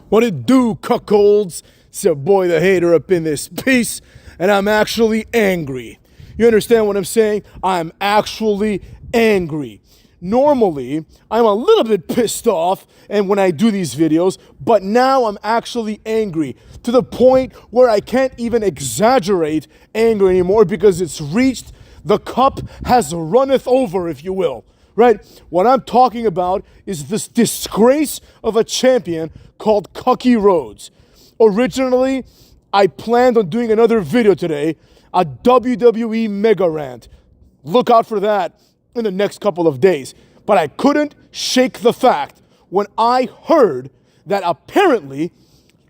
What it do, cuckolds? It's your boy the hater up in this piece, and I'm actually angry. You understand what I'm saying? I'm actually angry. Normally, I'm a little bit pissed off and when I do these videos, but now I'm actually angry to the point where I can't even exaggerate anger anymore because it's reached, the cup has runneth over, if you will. Right? What I'm talking about is this disgrace of a champion called Cody Rhodes. Originally, I planned on doing another video today, a WWE mega rant. Look out for that in the next couple of days. But I couldn't shake the fact when I heard that apparently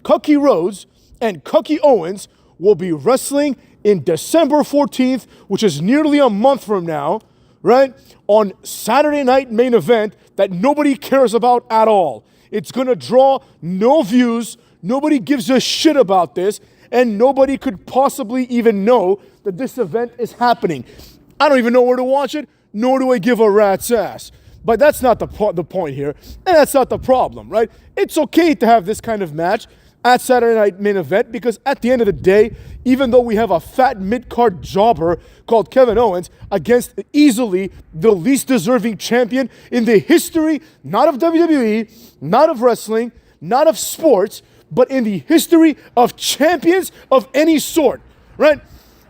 Cody Rhodes and Cody Owens will be wrestling in December 14th, which is nearly a month from now, right? On Saturday Night Main Event that nobody cares about at all. It's going to draw no views. Nobody gives a shit about this. And nobody could possibly even know that this event is happening. I don't even know where to watch it, nor do I give a rat's ass. But that's not the point here. And that's not the problem, right? It's okay to have this kind of match at Saturday Night Main Event because at the end of the day, even though we have a fat mid-card jobber called Kevin Owens against easily the least deserving champion in the history, not of WWE, not of wrestling, not of sports, but in the history of champions of any sort, right?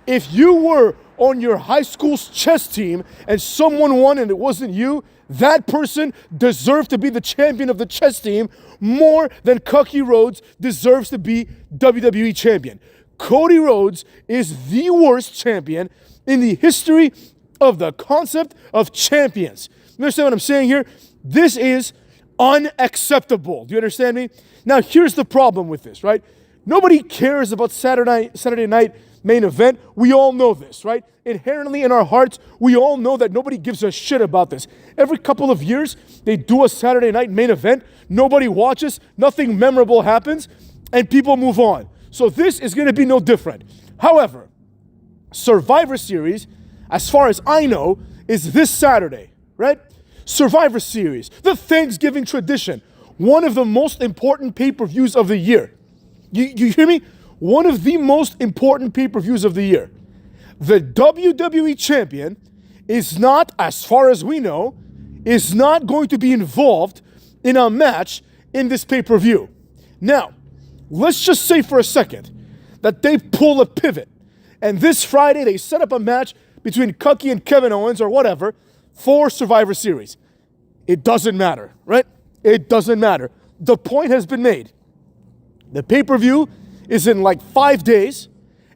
If you were on your high school's chess team and someone won and it wasn't you, that person deserved to be the champion of the chess team more than Cody Rhodes deserves to be WWE champion. Cody Rhodes is the worst champion in the history of the concept of champions. You understand what I'm saying here? This is unacceptable. Do you understand me? Now, here's the problem with this, right? Nobody cares about Saturday Night Main Event. We all know this, right? Inherently in our hearts, we all know that nobody gives a shit about this. Every couple of years, they do a Saturday Night Main Event. Nobody watches. Nothing memorable happens. And people move on. So this is going to be no different. However, Survivor Series, as far as I know, is this Saturday, right? Survivor Series, the Thanksgiving tradition, one of the most important pay-per-views of the year. You hear me? One of the most important pay-per-views of the year. The WWE champion is not, as far as we know, is not going to be involved in a match in this pay-per-view. Now, let's just say for a second that they pull a pivot and this Friday they set up a match between Cody and Kevin Owens or whatever for Survivor Series. It doesn't matter, right? It doesn't matter. The point has been made. The pay-per-view is in like 5 days,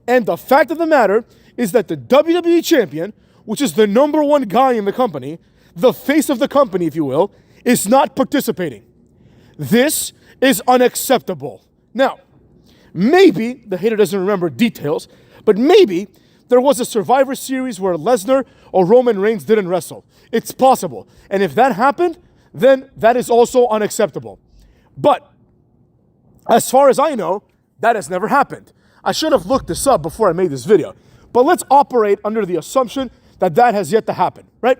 and the fact of the matter is that the WWE champion, which is the number one guy in the company, the face of the company, if you will, is not participating. This is unacceptable. Now, maybe, the hater doesn't remember details, but maybe there was a Survivor Series where Lesnar or Roman Reigns didn't wrestle. It's possible. And if that happened, then that is also unacceptable. But as far as I know, that has never happened. I should have looked this up before I made this video. But let's operate under the assumption that that has yet to happen, right?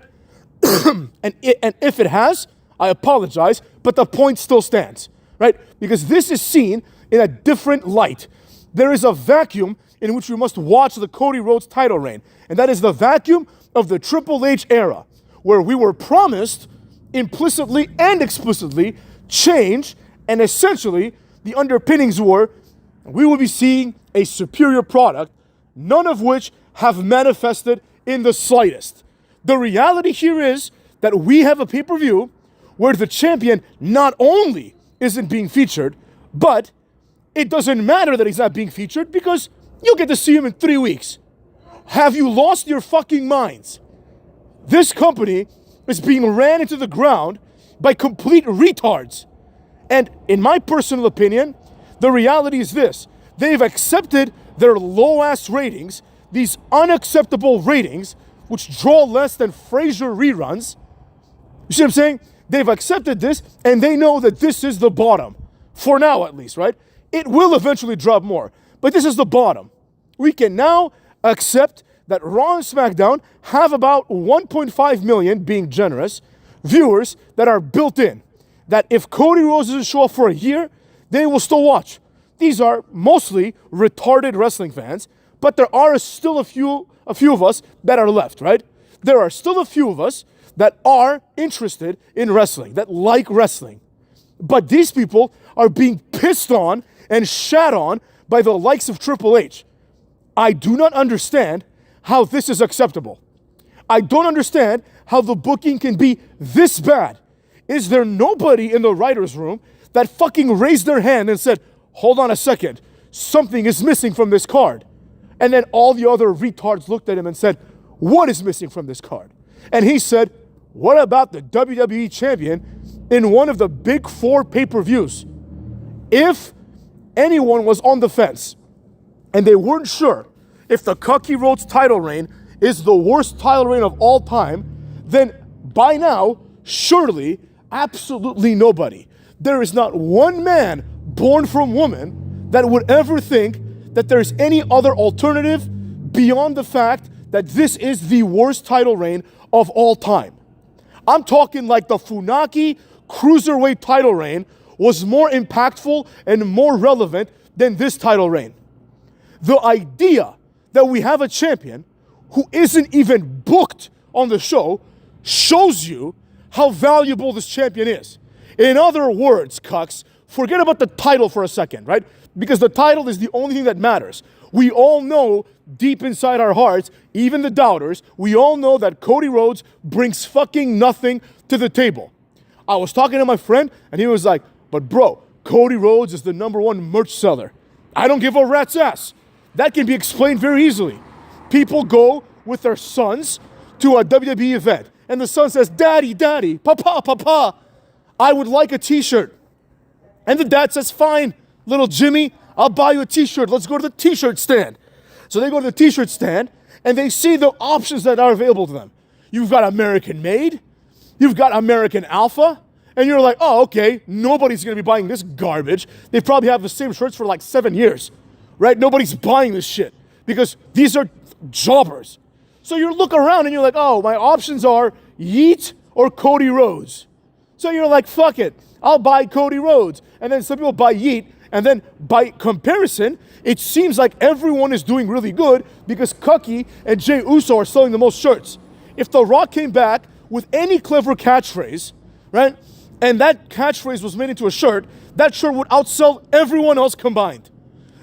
and if it has, I apologize, but the point still stands, right? Because this is seen in a different light. There is a vacuum in which we must watch the Cody Rhodes title reign. And that is the vacuum of the Triple H era, where we were promised implicitly and explicitly change, and essentially the underpinnings were we will be seeing a superior product, none of which have manifested in the slightest. The reality here is that we have a pay-per-view where the champion not only isn't being featured, but it doesn't matter that he's not being featured because you'll get to see him in 3 weeks. Have you lost your fucking minds? This company is being ran into the ground by complete retards. And in my personal opinion, the reality is this. They've accepted their low-ass ratings, these unacceptable ratings, which draw less than Frasier reruns. You see what I'm saying? They've accepted this, and they know that this is the bottom. For now, at least, right? It will eventually drop more, but this is the bottom. We can now accept that Raw and SmackDown have about 1.5 million, being generous, viewers that are built in. That if Cody Rhodes doesn't show up for a year, they will still watch. These are mostly retarded wrestling fans, but there are still a few of us that are left, right? There are still a few of us that are interested in wrestling, that like wrestling. But these people are being pissed on and shat on by the likes of Triple H. I do not understand how this is acceptable. I don't understand how the booking can be this bad. Is there nobody in the writer's room that fucking raised their hand and said, hold on a second, something is missing from this card? And then all the other retards looked at him and said, what is missing from this card? And he said, what about the WWE champion in one of the big 4 pay-per-views? If anyone was on the fence and they weren't sure if the Cody Rhodes title reign is the worst title reign of all time, then by now, surely, absolutely nobody. There is not one man born from woman that would ever think that there's any other alternative beyond the fact that this is the worst title reign of all time. I'm talking like the Funaki Cruiserweight title reign was more impactful and more relevant than this title reign. The idea that we have a champion who isn't even booked on the show shows you how valuable this champion is. In other words, cucks, forget about the title for a second, right? Because the title is the only thing that matters. We all know deep inside our hearts, even the doubters, we all know that Cody Rhodes brings fucking nothing to the table. I was talking to my friend and he was like, but bro, Cody Rhodes is the #1 merch seller. I don't give a rat's ass. That can be explained very easily. People go with their sons to a WWE event and the son says, daddy, daddy, papa, papa, I would like a t-shirt. And the dad says, fine, little Jimmy, I'll buy you a t-shirt. Let's go to the t-shirt stand. So they go to the t-shirt stand and they see the options that are available to them. You've got American Made, you've got American Alpha, and you're like, oh, okay, nobody's gonna be buying this garbage. They probably have the same shirts for like 7 years, right? Nobody's buying this shit because these are jobbers. So you look around and you're like, oh, my options are Yeet or Cody Rhodes. So you're like, fuck it, I'll buy Cody Rhodes. And then some people buy Yeet, and then by comparison, it seems like everyone is doing really good because Cody and Jey Uso are selling the most shirts. If The Rock came back with any clever catchphrase, right, and that catchphrase was made into a shirt, that shirt would outsell everyone else combined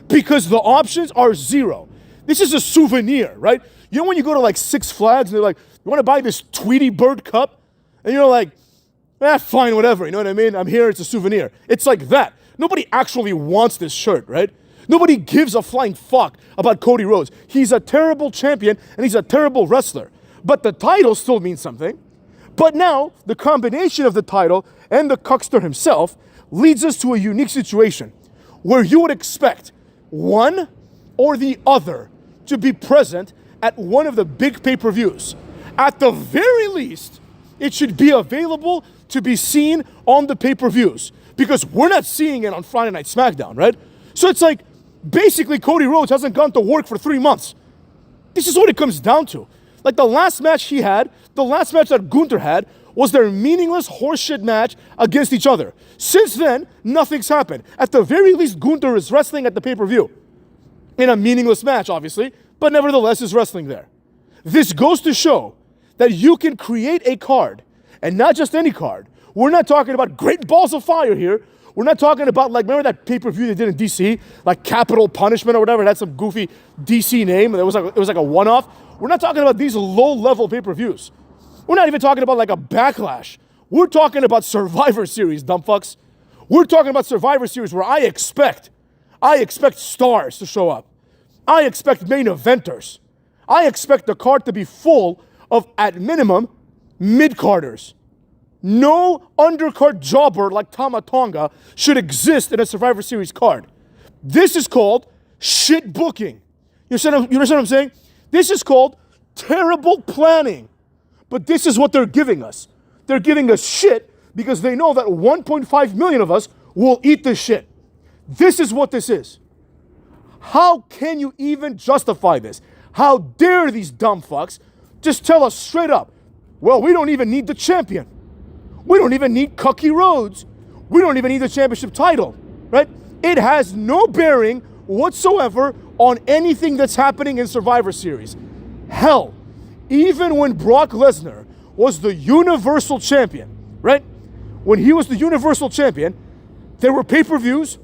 because the options are zero. This is a souvenir, right? You know when you go to like Six Flags and they're like, you want to buy this Tweety Bird cup? And you're like, fine, whatever, you know what I mean? I'm here, it's a souvenir. It's like that. Nobody actually wants this shirt, right? Nobody gives a flying fuck about Cody Rhodes. He's a terrible champion and he's a terrible wrestler. But the title still means something. But now, the combination of the title and the cuckster himself leads us to a unique situation where you would expect one or the other to be present at one of the big pay-per-views. At the very least, it should be available to be seen on the pay-per-views because we're not seeing it on Friday Night SmackDown, right? So it's like, basically Cody Rhodes hasn't gone to work for 3 months. This is what it comes down to. Like the last match he had, the last match that Gunther had, was their meaningless horseshit match against each other. Since then, nothing's happened. At the very least, Gunther is wrestling at the pay-per-view. In a meaningless match, obviously, but nevertheless is wrestling there. This goes to show that you can create a card, and not just any card. We're not talking about Great Balls of Fire here. We're not talking about, like, remember that pay-per-view they did in DC? Like Capital Punishment or whatever? It had some goofy DC name. It was like a one-off. We're not talking about these low-level pay-per-views. We're not even talking about like a Backlash. We're talking about Survivor Series, dumb fucks. We're talking about Survivor Series where I expect stars to show up. I expect main eventers. I expect the card to be full of, at minimum, mid-carders. No undercard jobber like Tama Tonga should exist in a Survivor Series card. This is called shit booking. You understand what I'm saying? This is called terrible planning. But this is what they're giving us. They're giving us shit because they know that 1.5 million of us will eat this shit. This is what this is. How can you even justify this? How dare these dumb fucks just tell us straight up, well, we don't even need the champion. We don't even need Cody Rhodes. We don't even need the championship title. right? It has no bearing whatsoever on anything that's happening in Survivor Series. Hell, even when Brock Lesnar was the Universal Champion, right? When he was the Universal Champion, there were pay-per-views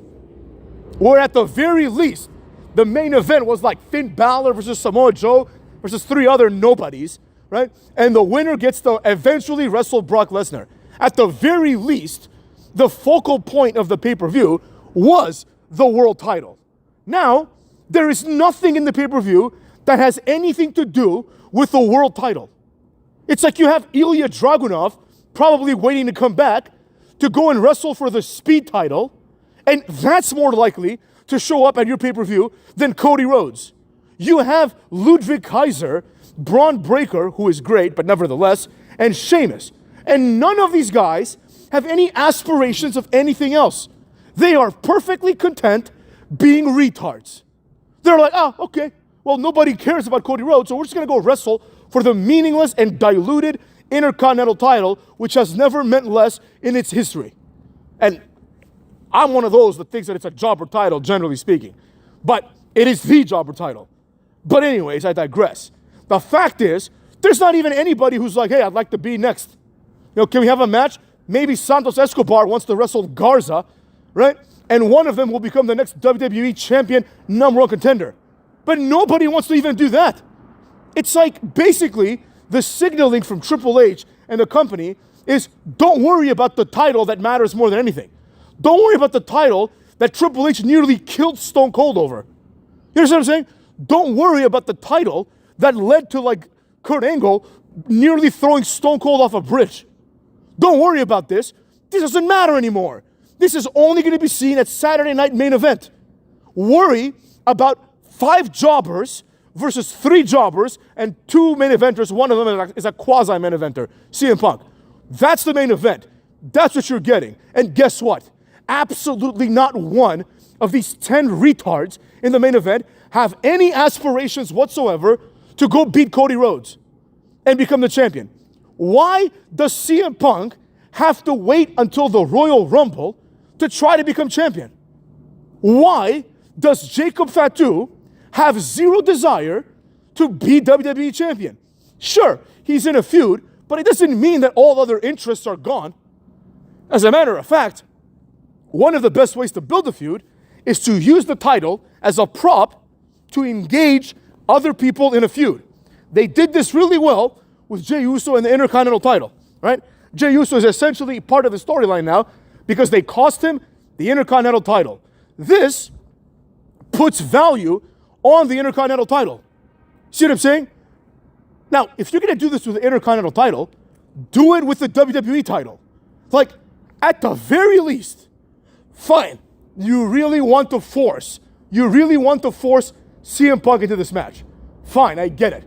where at the very least, the main event was like Finn Balor versus Samoa Joe versus 3 other nobodies, right? And the winner gets to eventually wrestle Brock Lesnar. At the very least, the focal point of the pay-per-view was the world title. Now, there is nothing in the pay-per-view that has anything to do with the world title. It's like you have Ilya Dragunov probably waiting to come back to go and wrestle for the Speed title, and that's more likely to show up at your pay-per-view than Cody Rhodes. You have Ludwig Kaiser, Braun Breaker, who is great, but nevertheless, and Sheamus. And none of these guys have any aspirations of anything else. They are perfectly content being retards. They're like, okay, well, nobody cares about Cody Rhodes, so we're just going to go wrestle for the meaningless and diluted Intercontinental title, which has never meant less in its history. And I'm one of those that thinks that it's a jobber title, generally speaking. But it is the jobber title. But anyways, I digress. The fact is, there's not even anybody who's like, hey, I'd like to be next. Can we have a match? Maybe Santos Escobar wants to wrestle Garza, right? And one of them will become the next WWE champion, #1 contender. But nobody wants to even do that. It's like basically the signaling from Triple H and the company is don't worry about the title that matters more than anything. Don't worry about the title that Triple H nearly killed Stone Cold over. You understand what I'm saying? Don't worry about the title that led to like Kurt Angle nearly throwing Stone Cold off a bridge. Don't worry about this. This doesn't matter anymore. This is only going to be seen at Saturday Night Main Event. Worry about 5 jobbers versus 3 jobbers and 2 main eventers. One of them is a quasi-main eventer, CM Punk. That's the main event. That's what you're getting. And guess what? Absolutely not one of these 10 retards in the main event have any aspirations whatsoever to go beat Cody Rhodes and become the champion. Why does CM Punk have to wait until the Royal Rumble to try to become champion? Why does Jacob Fatu have zero desire to be WWE champion? Sure, he's in a feud, but it doesn't mean that all other interests are gone. As a matter of fact, one of the best ways to build a feud is to use the title as a prop to engage other people in a feud. They did this really well with Jey Uso and the Intercontinental title, right? Jey Uso is essentially part of the storyline now because they cost him the Intercontinental title. This puts value on the Intercontinental title. See what I'm saying? Now, if you're going to do this with the Intercontinental title, do it with the WWE title. Like, at the very least, fine, you really want to force CM Punk into this match. Fine, I get it.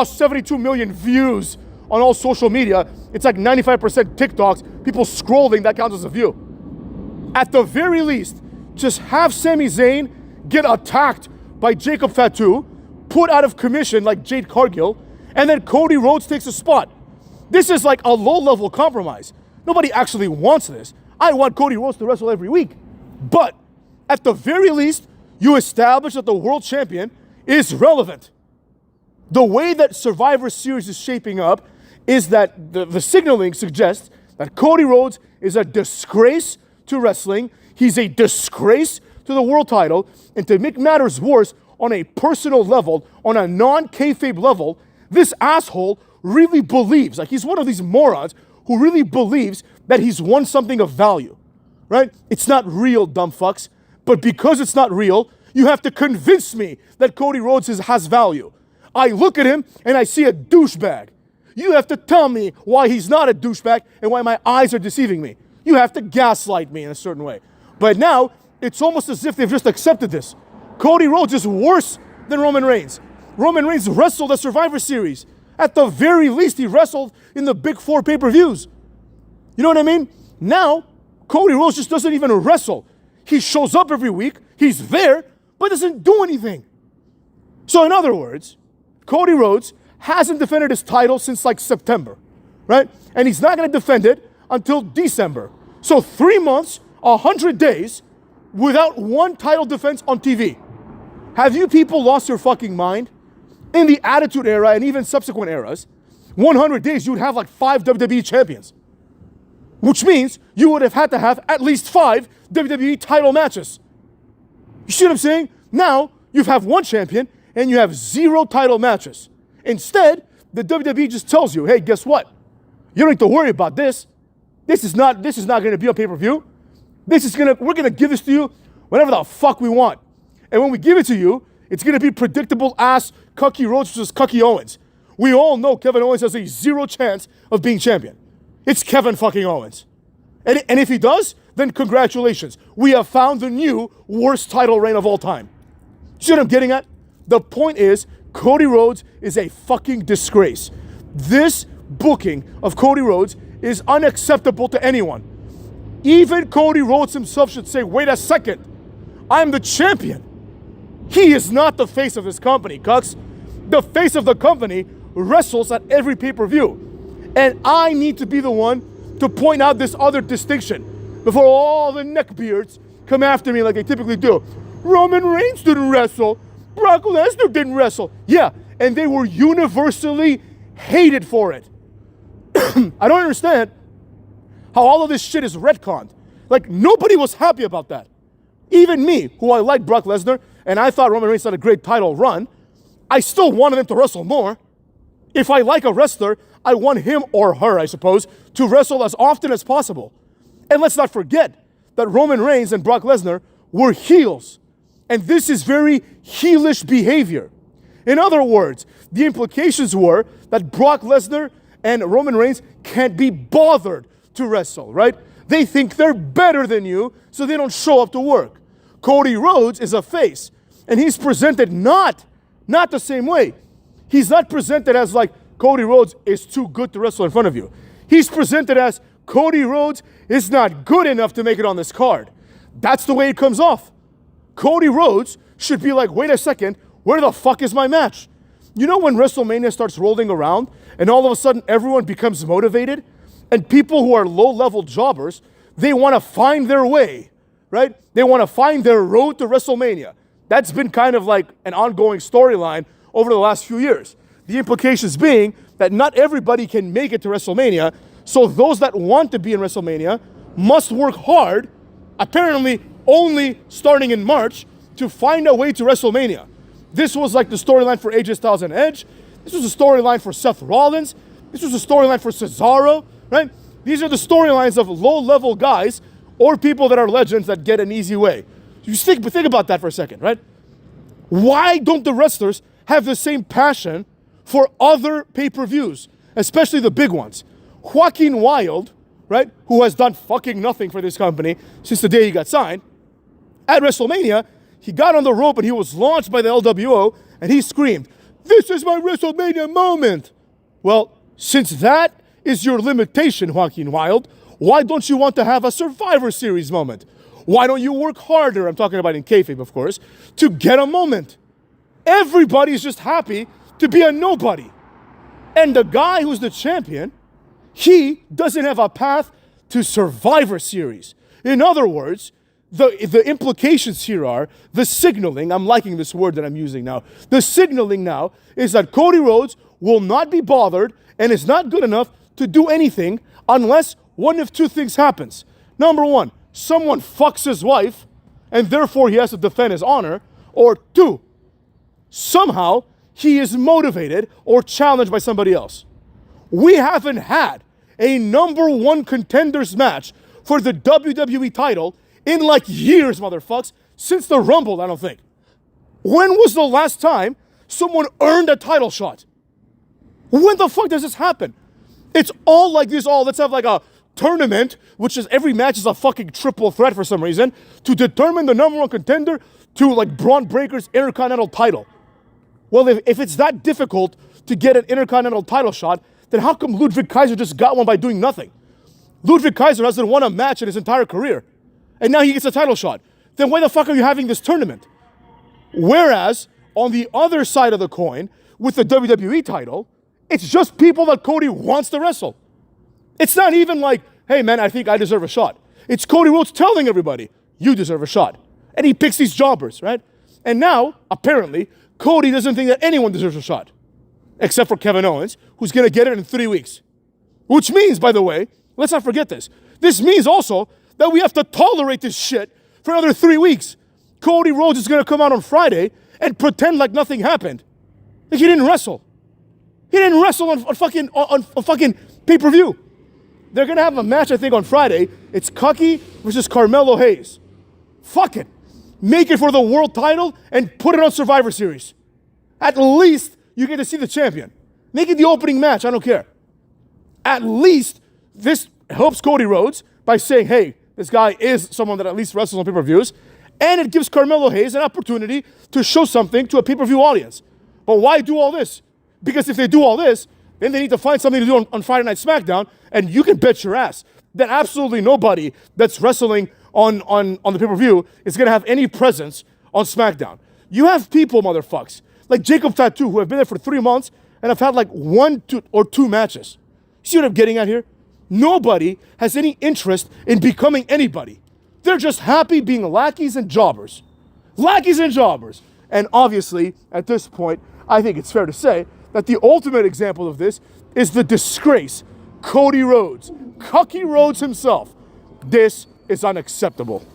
72 million views on all social media. It's like 95% TikToks. People scrolling, that counts as a view. At the very least, just have Sami Zayn get attacked by Jacob Fatu, put out of commission like Jade Cargill, and then Cody Rhodes takes a spot. This is like a low-level compromise. Nobody actually wants this. I want Cody Rhodes to wrestle every week. But at the very least, you establish that the world champion is relevant. The way that Survivor Series is shaping up is that the signaling suggests that Cody Rhodes is a disgrace to wrestling. He's a disgrace to the world title. And to make matters worse, on a personal level, on a non-kayfabe level, this asshole really believes, like he's one of these morons who really believes that he's won something of value, right? It's not real, dumb fucks. But because it's not real, you have to convince me that Cody Rhodes has value. I look at him and I see a douchebag. You have to tell me why he's not a douchebag and why my eyes are deceiving me. You have to gaslight me in a certain way. But now, it's almost as if they've just accepted this. Cody Rhodes is worse than Roman Reigns. Roman Reigns wrestled at Survivor Series. At the very least, he wrestled in the big 4 pay-per-views. You know what I mean? Now, Cody Rhodes just doesn't even wrestle. He shows up every week, he's there, but doesn't do anything. So in other words, Cody Rhodes hasn't defended his title since like September, right? And he's not going to defend it until December. So 3 months, 100 days, without one title defense on TV. Have you people lost your fucking mind? In the Attitude Era and even subsequent eras, 100 days, you would have like 5 WWE champions. Which means you would have had to have at least 5 WWE title matches. You see what I'm saying? Now, you have one champion and you have 0 title matches. Instead, the WWE just tells you, hey, guess what? You don't need to worry about this. This is not going to be on pay-per-view. We're going to give this to you whenever the fuck we want. And when we give it to you, it's going to be predictable ass Cucky Rhodes versus Cucky Owens. We all know Kevin Owens has a 0 chance of being champion. It's Kevin fucking Owens. And if he does, then congratulations. We have found the new worst title reign of all time. See what I'm getting at? The point is, Cody Rhodes is a fucking disgrace. This booking of Cody Rhodes is unacceptable to anyone. Even Cody Rhodes himself should say, wait a second, I'm the champion. He is not the face of this company, cucks. The face of the company wrestles at every pay-per-view. And I need to be the one to point out this other distinction before all the neckbeards come after me like they typically do. Roman Reigns didn't wrestle. Brock Lesnar didn't wrestle. Yeah, and they were universally hated for it. I don't understand how all of this shit is retconned. Like, nobody was happy about that. Even me, who I like Brock Lesnar, and I thought Roman Reigns had a great title run, I still wanted him to wrestle more. If I like a wrestler, I want him or her, I suppose, to wrestle as often as possible. And let's not forget that Roman Reigns and Brock Lesnar were heels. And this is very heelish behavior. In other words, the implications were that Brock Lesnar and Roman Reigns can't be bothered to wrestle, right? They think they're better than you, so they don't show up to work. Cody Rhodes is a face, and he's presented not the same way. He's not presented as like, Cody Rhodes is too good to wrestle in front of you. He's presented as, Cody Rhodes is not good enough to make it on this card. That's the way it comes off. Cody Rhodes should be like, wait a second, where the fuck is my match? You know when WrestleMania starts rolling around and all of a sudden everyone becomes motivated? And people who are low-level jobbers, they want to find their way, right? They want to find their road to WrestleMania. That's been kind of like an ongoing storyline over the last few years. The implications being that not everybody can make it to WrestleMania, so those that want to be in WrestleMania must work hard, apparently only starting in March, to find a way to WrestleMania. This was like the storyline for AJ Styles and Edge. This was a storyline for Seth Rollins. This was a storyline for Cesaro, right? These are the storylines of low-level guys or people that are legends that get an easy way. You think about that for a second, right? Why don't the wrestlers have the same passion for other pay-per-views, especially the big ones? Joaquin Wilde, right, who has done fucking nothing for this company since the day he got signed, at WrestleMania, he got on the rope and he was launched by the LWO and he screamed, "This is my WrestleMania moment." Well, since that is your limitation, Joaquin Wilde, why don't you want to have a Survivor Series moment? Why don't you work harder, I'm talking about in kayfabe, of course, to get a moment? Everybody's just happy to be a nobody. And the guy who's the champion, he doesn't have a path to Survivor Series. In other words, the implications here are, the signaling, I'm liking this word that I'm using now, the signaling now is that Cody Rhodes will not be bothered and is not good enough to do anything unless one of two things happens. Number one, someone fucks his wife and therefore he has to defend his honor. Or two, somehow he is motivated or challenged by somebody else. We haven't had a number one contenders match for the WWE title in like years, motherfucks, since the Rumble, I don't think. When was the last time someone earned a title shot? When the fuck does this happen? It's all like this, let's have like a tournament, which is every match is a fucking triple threat for some reason, to determine the number one contender to like Braun Breaker's Intercontinental title. Well, if it's that difficult to get an Intercontinental title shot, then how come Ludwig Kaiser just got one by doing nothing? Ludwig Kaiser hasn't won a match in his entire career, and now he gets a title shot. Then why the fuck are you having this tournament? Whereas, on the other side of the coin, with the WWE title, it's just people that Cody wants to wrestle. It's not even like, hey man, I think I deserve a shot. It's Cody Rhodes telling everybody, you deserve a shot. And he picks these jobbers, right? And now, apparently, Cody doesn't think that anyone deserves a shot, except for Kevin Owens, who's going to get it in 3 weeks. Which means, by the way, let's not forget this. This means also that we have to tolerate this shit for another 3 weeks. Cody Rhodes is going to come out on Friday and pretend like nothing happened. Like he didn't wrestle. He didn't wrestle on fucking pay-per-view. They're going to have a match, I think, on Friday. It's Cody versus Carmelo Hayes. Fuck it. Make it for the world title and put it on Survivor Series. At least you get to see the champion. Make it the opening match. I don't care. At least this helps Cody Rhodes by saying, hey, this guy is someone that at least wrestles on pay-per-views. And it gives Carmelo Hayes an opportunity to show something to a pay-per-view audience. But why do all this? Because if they do all this, then they need to find something to do on Friday Night SmackDown, and you can bet your ass that absolutely nobody that's wrestling on the pay-per-view is going to have any presence on SmackDown. You have people, motherfucks, like Jacob Fatu, who have been there for 3 months and have had like 1 or 2 matches. You see what I'm getting at here? Nobody has any interest in becoming anybody. They're just happy being lackeys and jobbers. Lackeys and jobbers. And obviously, at this point, I think it's fair to say that the ultimate example of this is the disgrace, Cody Rhodes. Cody Rhodes himself. This is unacceptable.